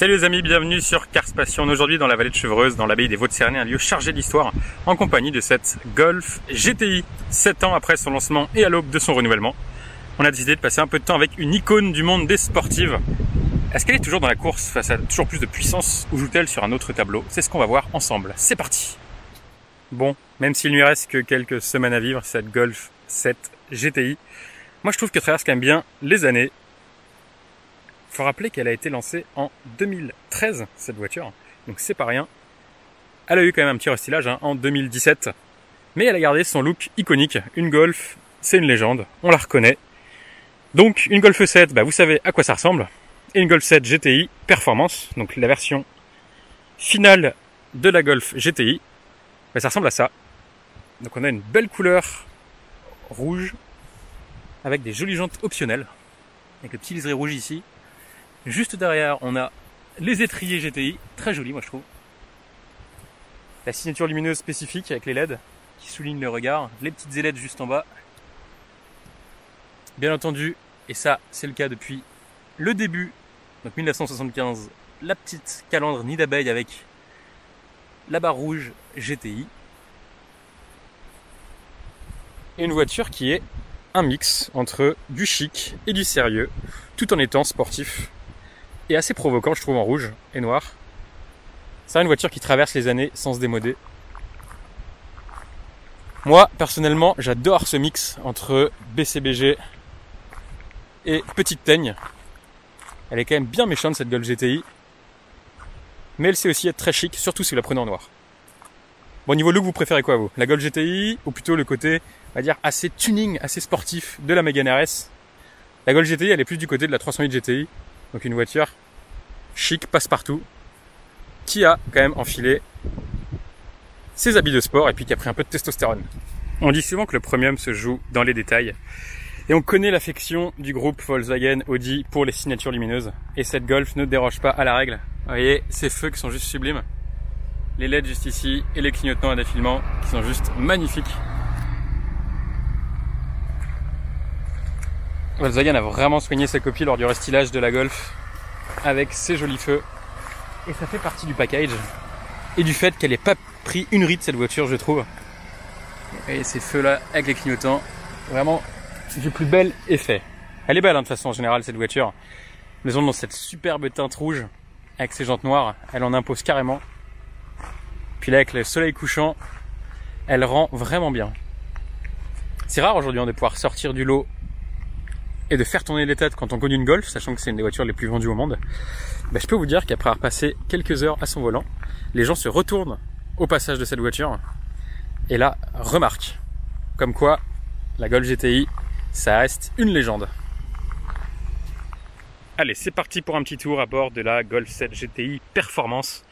Salut les amis, bienvenue sur Cars Passion. Aujourd'hui dans la vallée de Chevreuse, dans l'abbaye des Vaux-de-Cernay, un lieu chargé d'histoire, en compagnie de cette Golf GTI. 7 ans après son lancement et à l'aube de son renouvellement, on a décidé de passer un peu de temps avec une icône du monde des sportives. Est-ce qu'elle est toujours dans la course face à toujours plus de puissance ou joue-t-elle sur un autre tableau? C'est ce qu'on va voir ensemble. C'est parti! Bon, même s'il ne lui reste que quelques semaines à vivre, cette Golf 7 GTI, moi je trouve qu'elle traverse quand même bien les années. Il faut rappeler qu'elle a été lancée en 2013, cette voiture, donc c'est pas rien. Elle a eu quand même un petit restylage en 2017, mais elle a gardé son look iconique. Une Golf, c'est une légende, on la reconnaît. Donc une Golf 7, vous savez à quoi ça ressemble. Et une Golf 7 GTI Performance, donc la version finale de la Golf GTI, ça ressemble à ça. Donc on a une belle couleur rouge, avec des jolies jantes optionnelles, avec le petit liseré rouge ici. Juste derrière, on a les étriers GTI, très jolis moi je trouve. La signature lumineuse spécifique avec les LED qui soulignent le regard, les petites ailettes juste en bas. Bien entendu, et ça c'est le cas depuis le début, donc 1975, la petite calandre nid d'abeille avec la barre rouge GTI. Et une voiture qui est un mix entre du chic et du sérieux, tout en étant sportif. Et assez provoquant je trouve en rouge et noir. C'est une voiture qui traverse les années sans se démoder. Moi personnellement j'adore ce mix entre BCBG et petite teigne. Elle est quand même bien méchante cette Golf GTI, mais elle sait aussi être très chic, surtout si vous la prenez en noir. Bon, niveau look, vous préférez quoi vous? La Golf GTI ou plutôt le côté, on va dire, assez tuning, assez sportif de la Mégane RS? La Golf GTI elle est plus du côté de la 308 GTI. Donc une voiture chic, passe-partout, qui a quand même enfilé ses habits de sport et puis qui a pris un peu de testostérone. On dit souvent que le premium se joue dans les détails. Et on connaît l'affection du groupe Volkswagen Audi pour les signatures lumineuses. Et cette Golf ne déroge pas à la règle. Vous voyez, ces feux qui sont juste sublimes. Les LED juste ici et les clignotants à défilement qui sont juste magnifiques. Volkswagen a vraiment soigné sa copie lors du restylage de la Golf avec ses jolis feux. Et ça fait partie du package et du fait qu'elle n'ait pas pris une ride cette voiture, je trouve. Et ces feux là avec les clignotants, vraiment du plus bel effet. Elle est belle de toute façon en général cette voiture. Mais on dans cette superbe teinte rouge avec ses jantes noires, elle en impose carrément. Puis là avec le soleil couchant, elle rend vraiment bien. C'est rare aujourd'hui de pouvoir sortir du lot et de faire tourner les têtes quand on conduit une Golf, sachant que c'est une des voitures les plus vendues au monde. Je peux vous dire qu'après avoir passé quelques heures à son volant, les gens se retournent au passage de cette voiture et là remarquent comme quoi la Golf GTI, ça reste une légende. Allez, c'est parti pour un petit tour à bord de la Golf 7 GTI Performance.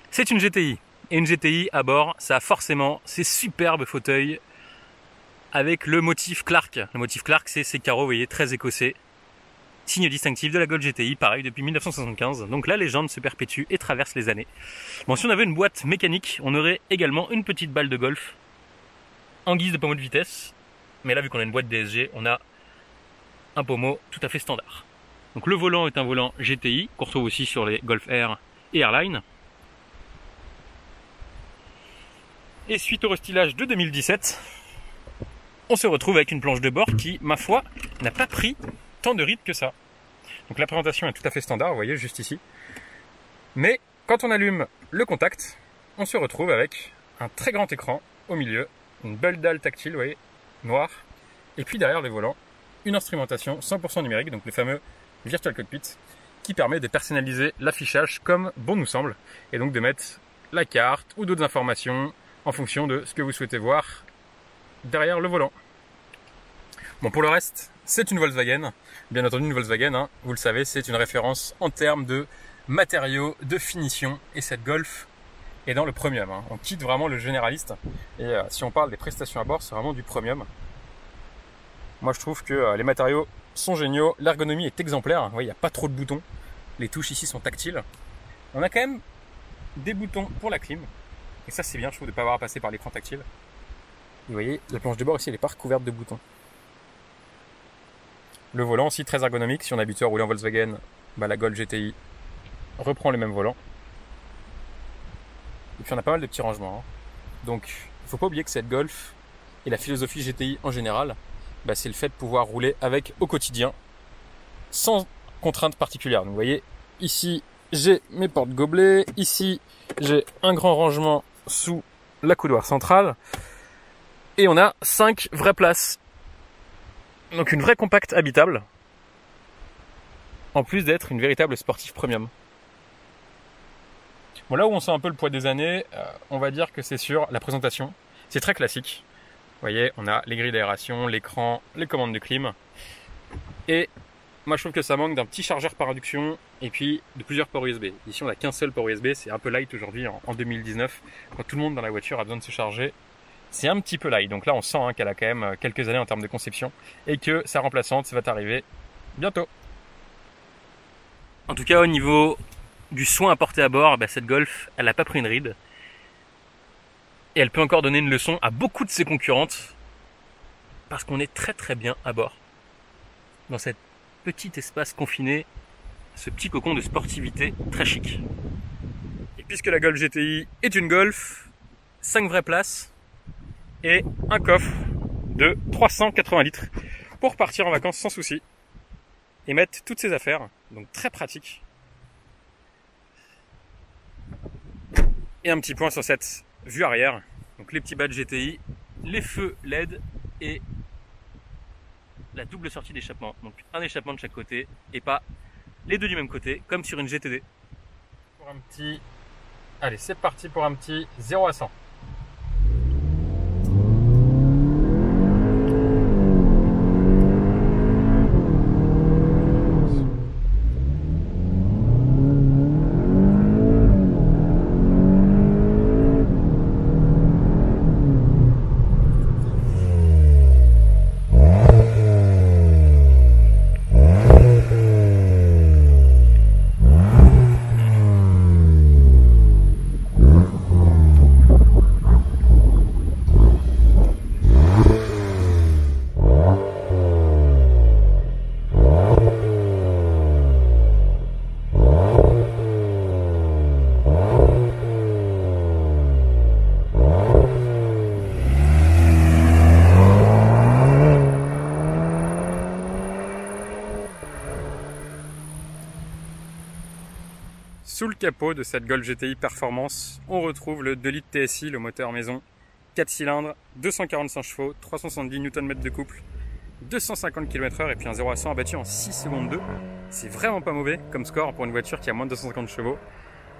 C'est une GTI, et une GTI à bord, ça a forcément ces superbes fauteuils avec le motif Clark. Le motif Clark, c'est ces carreaux, vous voyez, très écossais. Signe distinctif de la Golf GTI, pareil, depuis 1975. Donc la légende se perpétue et traverse les années. Bon, si on avait une boîte mécanique, on aurait également une petite balle de golf en guise de pommeau de vitesse. Mais là, vu qu'on a une boîte DSG, on a un pommeau tout à fait standard. Donc le volant est un volant GTI, qu'on retrouve aussi sur les Golf R et Airline. Et suite au restylage de 2017, on se retrouve avec une planche de bord qui, ma foi, n'a pas pris tant de rides que ça. Donc la présentation est tout à fait standard, vous voyez, juste ici. Mais quand on allume le contact, on se retrouve avec un très grand écran au milieu, une belle dalle tactile, vous voyez, noire. Et puis derrière le volant, une instrumentation 100% numérique, donc le fameux Virtual Cockpit, qui permet de personnaliser l'affichage comme bon nous semble, et donc de mettre la carte ou d'autres informations en fonction de ce que vous souhaitez voir derrière le volant. Bon, pour le reste, c'est une Volkswagen. Bien entendu, une Volkswagen, vous le savez, c'est une référence en termes de matériaux, de finition. Et cette Golf est dans le premium. On quitte vraiment le généraliste. Et si on parle des prestations à bord, c'est vraiment du premium. Moi, je trouve que les matériaux sont géniaux. L'ergonomie est exemplaire. Vous voyez, il n'y a pas trop de boutons. Les touches ici sont tactiles. On a quand même des boutons pour la clim. Et ça, c'est bien, je trouve, de ne pas avoir à passer par l'écran tactile. Vous voyez, la planche de bord ici, elle n'est pas recouverte de boutons. Le volant aussi très ergonomique. Si on est habitué à rouler en Volkswagen, la Golf GTI reprend le même volant. Et puis on a pas mal de petits rangements. Donc il ne faut pas oublier que cette Golf et la philosophie GTI en général, c'est le fait de pouvoir rouler avec au quotidien sans contraintes particulières. Donc vous voyez, ici j'ai mes portes gobelets, ici j'ai un grand rangement sous la coudoir centrale et on a 5 vraies places. Donc une vraie compacte habitable, en plus d'être une véritable sportive premium. Bon, là où on sent un peu le poids des années, on va dire que c'est sur la présentation. C'est très classique. Vous voyez, on a les grilles d'aération, l'écran, les commandes de clim. Et moi je trouve que ça manque d'un petit chargeur par induction et puis de plusieurs ports USB. Ici on n'a qu'un seul port USB, c'est un peu light aujourd'hui en 2019. Quand tout le monde dans la voiture a besoin de se charger, c'est un petit peu light. Donc là on sent qu'elle a quand même quelques années en termes de conception et que sa remplaçante ça va arriver bientôt. En tout cas au niveau du soin apporté à bord, cette Golf elle n'a pas pris une ride. Et elle peut encore donner une leçon à beaucoup de ses concurrentes parce qu'on est très très bien à bord. Dans cet petit espace confiné, ce petit cocon de sportivité très chic. Et puisque la Golf GTI est une Golf, 5 vraies places et un coffre de 380 litres pour partir en vacances sans souci et mettre toutes ses affaires, donc très pratique. Et un petit point sur cette vue arrière, donc les petits badges GTI, les feux LED et la double sortie d'échappement, donc un échappement de chaque côté et pas les deux du même côté comme sur une GTD. Pour un petit, allez c'est parti pour un petit 0 à 100. Sous le capot de cette Golf GTI Performance, on retrouve le 2 litres TSI, le moteur maison, 4 cylindres, 245 chevaux, 370 Nm de couple, 250 km/h et puis un 0 à 100 abattu en 6 secondes 2. C'est vraiment pas mauvais comme score pour une voiture qui a moins de 250 chevaux.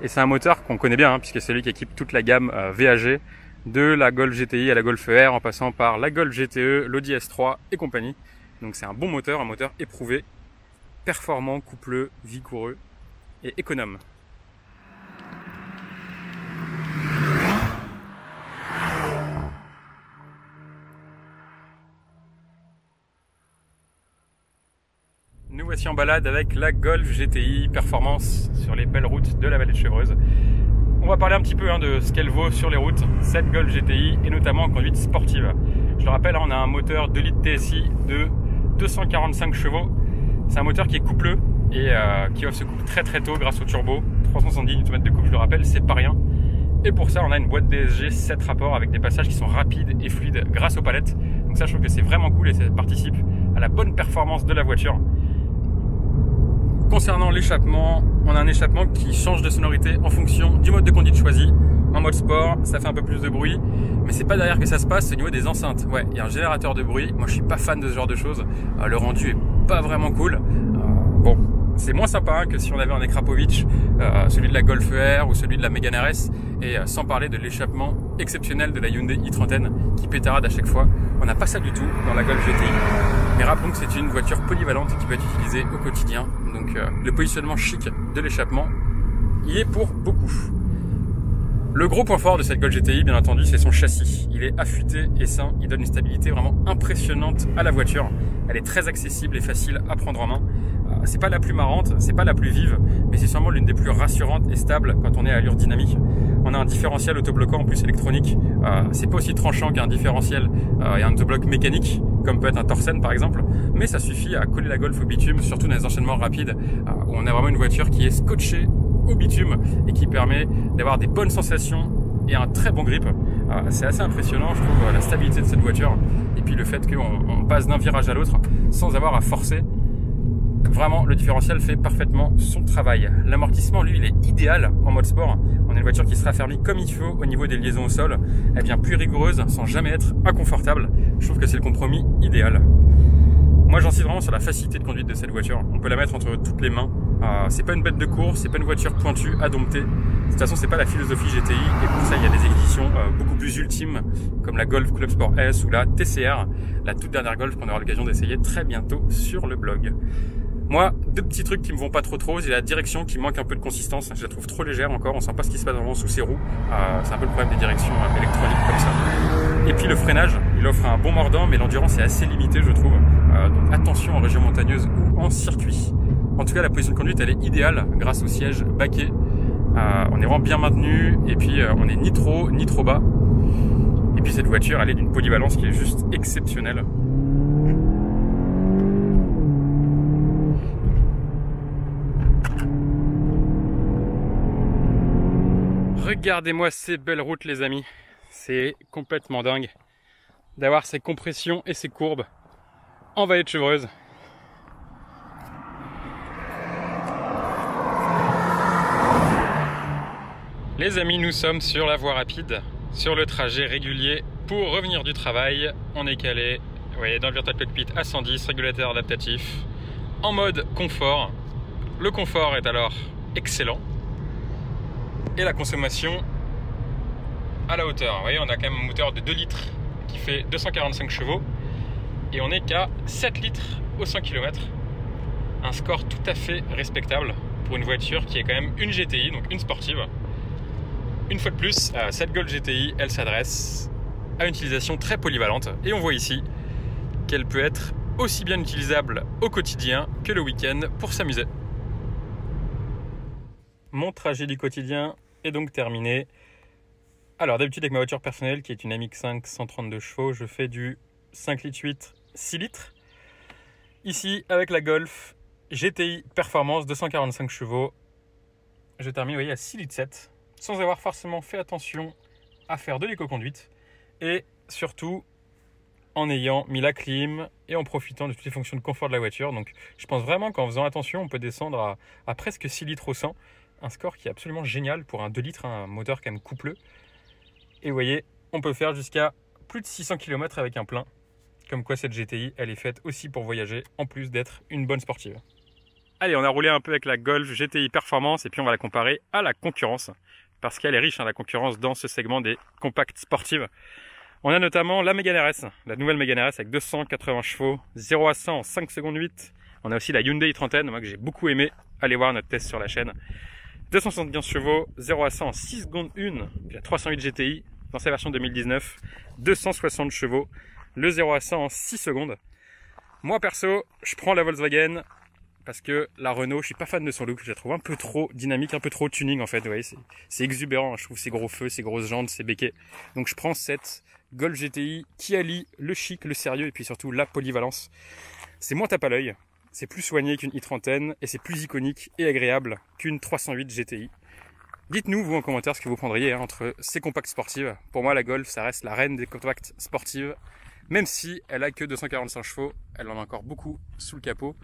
Et c'est un moteur qu'on connaît bien, puisque c'est lui qui équipe toute la gamme VAG, de la Golf GTI à la Golf R, en passant par la Golf GTE, l'Audi S3 et compagnie. Donc c'est un bon moteur, un moteur éprouvé, performant, coupleux, vigoureux et économe. Nous voici en balade avec la Golf GTI Performance sur les belles routes de la vallée de Chevreuse. On va parler un petit peu de ce qu'elle vaut sur les routes, cette Golf GTI, et notamment en conduite sportive. Je le rappelle, on a un moteur 2 litres TSI de 245 chevaux. C'est un moteur qui est coupleux et qui offre ce couple très très tôt grâce au turbo. 370 Nm de couple, je le rappelle, c'est pas rien. Et pour ça, on a une boîte DSG 7 rapports avec des passages qui sont rapides et fluides grâce aux palettes. Donc ça, je trouve que c'est vraiment cool et ça participe à la bonne performance de la voiture. Concernant l'échappement, on a un échappement qui change de sonorité en fonction du mode de conduite choisi. En mode sport, ça fait un peu plus de bruit, mais c'est pas derrière que ça se passe, c'est au niveau des enceintes. Ouais, il y a un générateur de bruit. Moi, je suis pas fan de ce genre de choses. Le rendu est pas vraiment cool. Bon, c'est moins sympa que si on avait un Akrapovic, celui de la Golf R ou celui de la Mégane RS, et sans parler de l'échappement exceptionnel de la Hyundai i30N qui pétarade à chaque fois. On n'a pas ça du tout dans la Golf GTI. Mais rappelons que c'est une voiture polyvalente qui peut être utilisée au quotidien. Donc le positionnement chic de l'échappement y est pour beaucoup. Le gros point fort de cette Golf GTI, bien entendu, c'est son châssis. Il est affûté et sain, il donne une stabilité vraiment impressionnante à la voiture. Elle est très accessible et facile à prendre en main. C'est pas la plus marrante, c'est pas la plus vive, mais c'est sûrement l'une des plus rassurantes et stables quand on est à allure dynamique. On a un différentiel autobloquant en plus électronique. C'est pas aussi tranchant qu'un différentiel et un autobloc mécanique, comme peut être un Torsen par exemple, mais ça suffit à coller la Golf au bitume, surtout dans les enchaînements rapides où on a vraiment une voiture qui est scotchée au bitume et qui permet d'avoir des bonnes sensations et un très bon grip. C'est assez impressionnant, je trouve, la stabilité de cette voiture et puis le fait qu'on passe d'un virage à l'autre sans avoir à forcer. Vraiment, le différentiel fait parfaitement son travail. L'amortissement, lui, il est idéal en mode sport. On a une voiture qui se raffermit comme il faut au niveau des liaisons au sol. Elle vient plus rigoureuse sans jamais être inconfortable. Je trouve que c'est le compromis idéal. Moi, j'insiste vraiment sur la facilité de conduite de cette voiture. On peut la mettre entre toutes les mains. C'est pas une bête de course, c'est pas une voiture pointue à dompter. De toute façon, c'est pas la philosophie GTI. Et pour ça, il y a des éditions beaucoup plus ultimes, comme la Golf Club Sport S ou la TCR, la toute dernière Golf qu'on aura l'occasion d'essayer très bientôt sur le blog. Moi, deux petits trucs qui me vont pas trop, c'est la direction qui manque un peu de consistance. Je la trouve trop légère encore, on sent pas ce qui se passe vraiment sous ses roues. C'est un peu le problème des directions électroniques comme ça. Et puis le freinage, il offre un bon mordant, mais l'endurance est assez limitée, je trouve. Donc attention en région montagneuse ou en circuit. En tout cas, la position de conduite, elle est idéale grâce au siège baquet. On est vraiment bien maintenu, et puis on est ni trop haut, ni trop bas. Et puis cette voiture, elle est d'une polyvalence qui est juste exceptionnelle. Regardez-moi ces belles routes les amis, c'est complètement dingue d'avoir ces compressions et ces courbes en vallée de Chevreuse. Les amis, nous sommes sur la voie rapide, sur le trajet régulier pour revenir du travail. On est calé, vous voyez, dans le Virtual Cockpit à 110, régulateur adaptatif, en mode confort. Le confort est alors excellent. Et la consommation à la hauteur. Vous voyez, on a quand même un moteur de 2 litres qui fait 245 chevaux et on n'est qu'à 7 litres au 100 km. Un score tout à fait respectable pour une voiture qui est quand même une GTI, donc une sportive. Une fois de plus, cette Golf GTI, elle s'adresse à une utilisation très polyvalente et on voit ici qu'elle peut être aussi bien utilisable au quotidien que le week-end pour s'amuser. Mon trajet du quotidien est donc terminé. Alors d'habitude avec ma voiture personnelle qui est une MX5 132 chevaux, je fais du 5 litres 8, 6 litres. Ici avec la Golf GTI Performance 245 chevaux, je termine, vous voyez, à 6 litres 7, sans avoir forcément fait attention à faire de l'éco-conduite et surtout en ayant mis la clim et en profitant de toutes les fonctions de confort de la voiture. Donc je pense vraiment qu'en faisant attention, on peut descendre à presque 6 litres au 100. Un score qui est absolument génial pour un 2 litres, un moteur quand même coupleux. Et vous voyez, on peut faire jusqu'à plus de 600 km avec un plein. Comme quoi cette GTI, elle est faite aussi pour voyager, en plus d'être une bonne sportive. Allez, on a roulé un peu avec la Golf GTI Performance et puis on va la comparer à la concurrence. Parce qu'elle est riche, la concurrence dans ce segment des compacts sportives. On a notamment la Mégane RS, la nouvelle Mégane RS avec 280 chevaux, 0 à 100 en 5 secondes 8. On a aussi la Hyundai i30N, moi que j'ai beaucoup aimé. Allez voir notre test sur la chaîne. 275 chevaux, 0 à 100 en 6 secondes 1, puis la 308 GTI dans sa version 2019, 260 chevaux, le 0 à 100 en 6 secondes. Moi perso, je prends la Volkswagen parce que la Renault, je suis pas fan de son look, je la trouve un peu trop dynamique, un peu trop tuning en fait, vous voyez, c'est exubérant, je trouve ces gros feux, ces grosses jantes, ces béquets. Donc je prends cette Golf GTI qui allie le chic, le sérieux et puis surtout la polyvalence. C'est moins tape à l'œil. C'est plus soigné qu'une i30N et c'est plus iconique et agréable qu'une 308 GTI. Dites-nous, vous, en commentaire, ce que vous prendriez entre ces compacts sportives. Pour moi, la Golf, ça reste la reine des compacts sportives. Même si elle a que 245 chevaux, elle en a encore beaucoup sous le capot.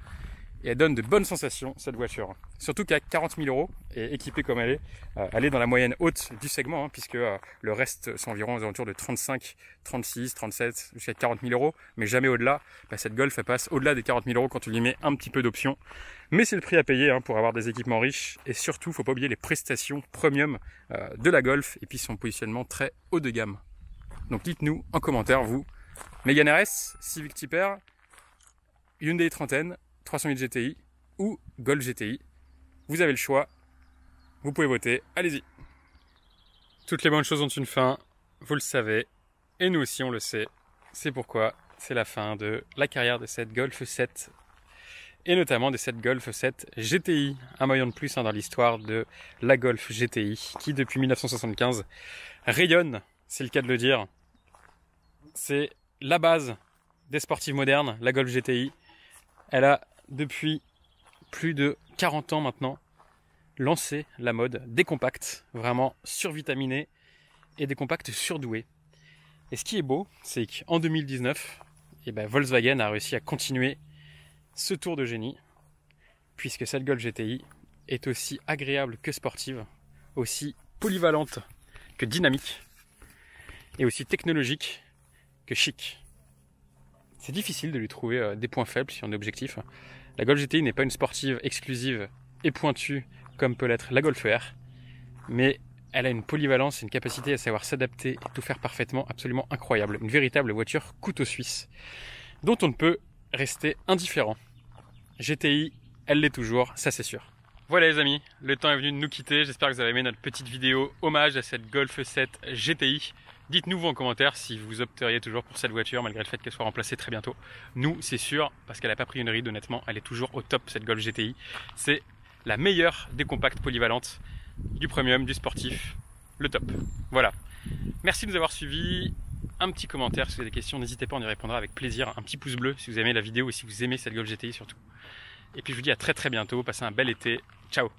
Et elle donne de bonnes sensations, cette voiture. Surtout qu'à 40 000 € et équipée comme elle est dans la moyenne haute du segment, puisque le reste sont environ aux alentours de 35, 36, 37, jusqu'à 40 000 €, mais jamais au-delà. Cette Golf, elle passe au-delà des 40 000 € quand on lui met un petit peu d'options. Mais c'est le prix à payer pour avoir des équipements riches. Et surtout, faut pas oublier les prestations premium de la Golf et puis son positionnement très haut de gamme. Donc dites-nous en commentaire, vous, Mégane RS, Civic Type R, Hyundai i30N, 308 GTI ou Golf GTI. Vous avez le choix, vous pouvez voter, allez-y. Toutes les bonnes choses ont une fin, vous le savez, et nous aussi on le sait. C'est pourquoi c'est la fin de la carrière de cette Golf 7, et notamment de cette Golf 7 GTI, un maillon de plus dans l'histoire de la Golf GTI, qui depuis 1975 rayonne, c'est le cas de le dire. C'est la base des sportives modernes, la Golf GTI. Elle a depuis plus de 40 ans maintenant lancé la mode des compacts, vraiment survitaminés et des compacts surdoués. Et ce qui est beau, c'est qu'en 2019, Volkswagen a réussi à continuer ce tour de génie, puisque cette Golf GTI est aussi agréable que sportive, aussi polyvalente que dynamique, et aussi technologique que chic. C'est difficile de lui trouver des points faibles si on est objectif. La Golf GTI n'est pas une sportive exclusive et pointue comme peut l'être la Golf R, mais elle a une polyvalence et une capacité à savoir s'adapter et tout faire parfaitement absolument incroyable. Une véritable voiture couteau suisse dont on ne peut rester indifférent. GTI, elle l'est toujours, ça c'est sûr. Voilà les amis, le temps est venu de nous quitter. J'espère que vous avez aimé notre petite vidéo hommage à cette Golf 7 GTI. Dites-nous vous en commentaire si vous opteriez toujours pour cette voiture malgré le fait qu'elle soit remplacée très bientôt. Nous, c'est sûr, parce qu'elle n'a pas pris une ride, honnêtement, elle est toujours au top cette Golf GTI. C'est la meilleure des compacts polyvalentes, du premium, du sportif, le top. Voilà. Merci de nous avoir suivis. Un petit commentaire si vous avez des questions, n'hésitez pas, on y répondra avec plaisir. Un petit pouce bleu si vous aimez la vidéo et si vous aimez cette Golf GTI surtout. Et puis je vous dis à très bientôt, passez un bel été. Ciao.